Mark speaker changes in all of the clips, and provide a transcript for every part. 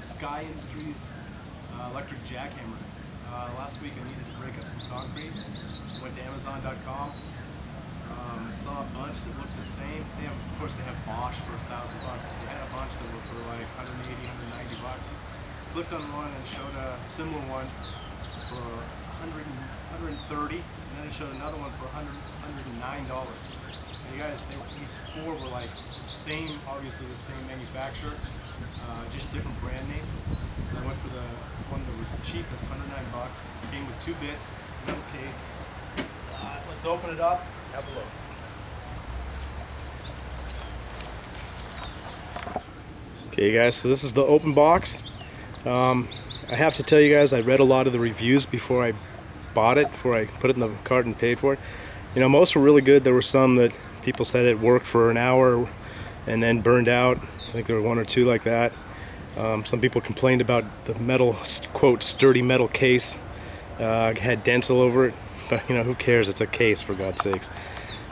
Speaker 1: Sky Industries electric jackhammer. Last week I needed to break up some concrete. Went to Amazon.com. Saw a bunch that looked the same. Of course, they have Bosch for $1,000 bucks. They had a bunch that were for like 180, 190 bucks. Clicked on one and showed a similar one for 130, and then it showed another one for $109. And you guys, these four were like same, obviously the same manufacturer, just different brand name. So I went for the one that was the cheapest, 109 bucks. Came with 2 bits, metal case. Let's open it up, have a look. Okay guys, so this is the open box. I have to tell you guys, I read a lot of the reviews before I bought it, before I put it in the cart and paid for it. You know, most were really good. There were some that people said it worked for an hour and then burned out. I think there were 1 or 2 like that. Some people complained about the metal, quote, sturdy metal case. Had dents all over it, but you know, who cares? It's a case, for God's sakes.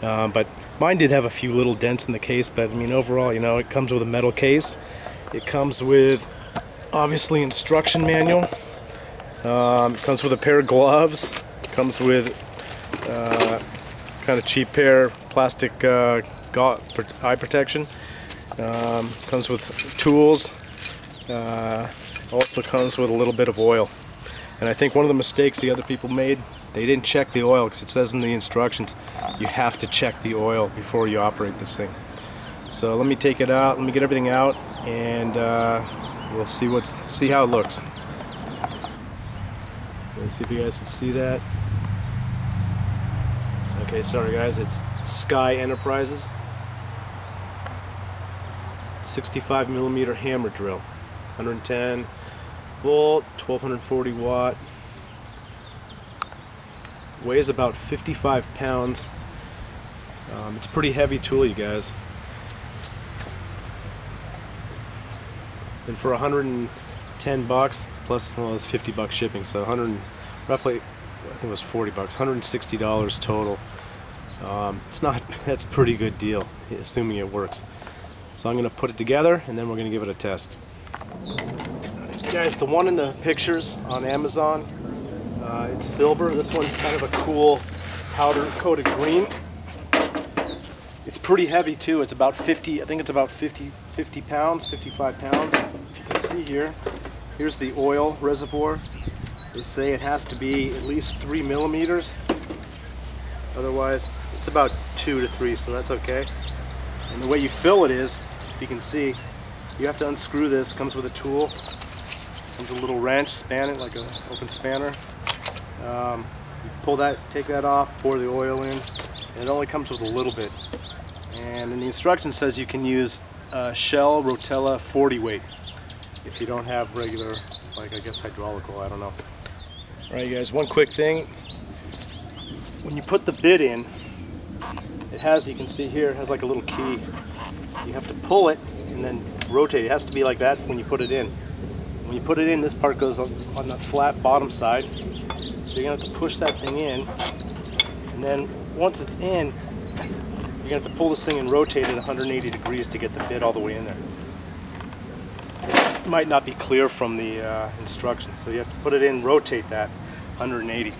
Speaker 1: But mine did have a few little dents in the case, but I mean, overall, you know, it comes with a metal case. It comes with, obviously, instruction manual. It comes with a pair of gloves. It comes with kind of cheap pair plastic eye protection. Comes with tools. Also comes with a little bit of oil. And I think one of the mistakes the other people made, they didn't check the oil, because it says in the instructions you have to check the oil before you operate this thing. So let me take it out, let me get everything out, and we'll see how it looks. Let me see if you guys can see that. Okay, sorry guys, it's Sky Enterprises 65mm hammer drill, 110 volt, 1240 watt, weighs about 55 pounds. It's a pretty heavy tool, you guys. And for 110 bucks plus, well, it was 50 bucks shipping, so roughly, I think it was 40 bucks, $160 total. It's not, that's a pretty good deal, assuming it works. So I'm going to put it together and then we're going to give it a test. Guys, the one in the pictures on Amazon, it's silver. This one's kind of a cool powder coated green. It's pretty heavy too. It's about 50, I think it's about 50 pounds, 55 pounds. If you can see here, here's the oil reservoir. They say it has to be at least 3 millimeters. Otherwise, it's about 2 to 3, so that's okay. And the way you fill it is, if you can see, you have to unscrew this. It comes with a tool. Comes with a little wrench, span it like an open spanner. You pull that, take that off, pour the oil in, and it only comes with a little bit. And in the instructions says you can use Shell Rotella 40 weight if you don't have regular, like I guess hydraulic oil, I don't know. Alright guys, one quick thing. When you put the bit in, it has, you can see here, it has like a little key. You have to pull it and then rotate. It has to be like that when you put it in. When you put it in, this part goes on the flat bottom side. So you're going to have to push that thing in. And then once it's in, you're going to have to pull this thing and rotate it 180 degrees to get the bit all the way in there. It might not be clear from the instructions. So you have to put it in, rotate that 180.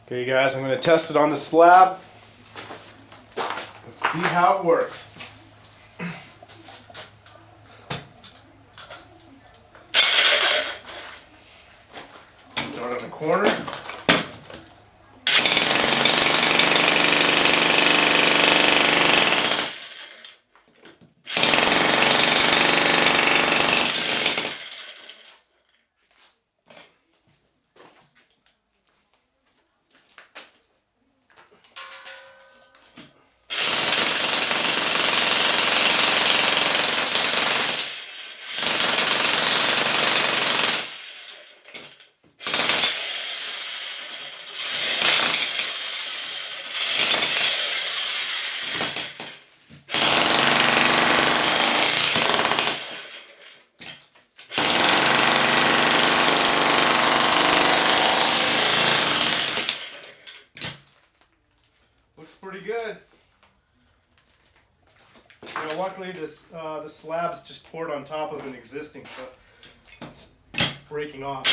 Speaker 1: Okay guys, I'm going to test it on the slab. Let's see how it works. Start on the corner. You know, luckily the slab's just poured on top of an existing, so it's breaking off.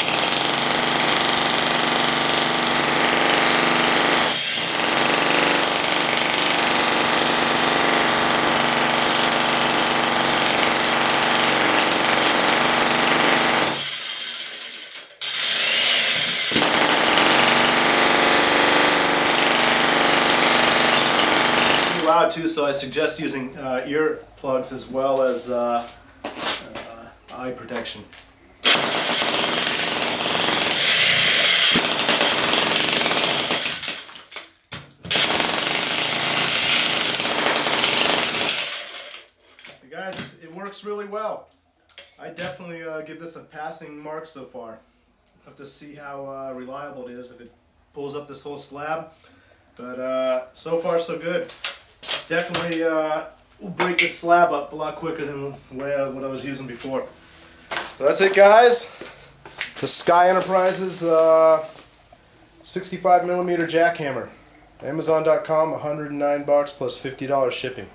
Speaker 1: Loud too, so I suggest using ear plugs as well as eye protection. Hey guys, it works really well. I definitely give this a passing mark so far. Have to see how reliable it is if it pulls up this whole slab, but so far so good. Definitely will break this slab up a lot quicker than what I was using before. So that's it, guys. The Sky Enterprises 65mm jackhammer. Amazon.com, $109 plus $50 shipping.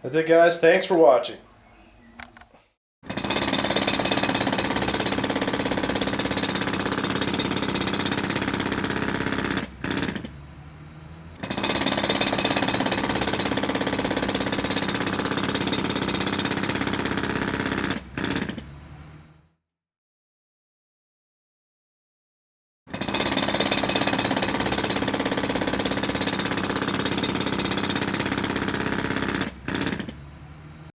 Speaker 1: That's it, guys. Thanks for watching.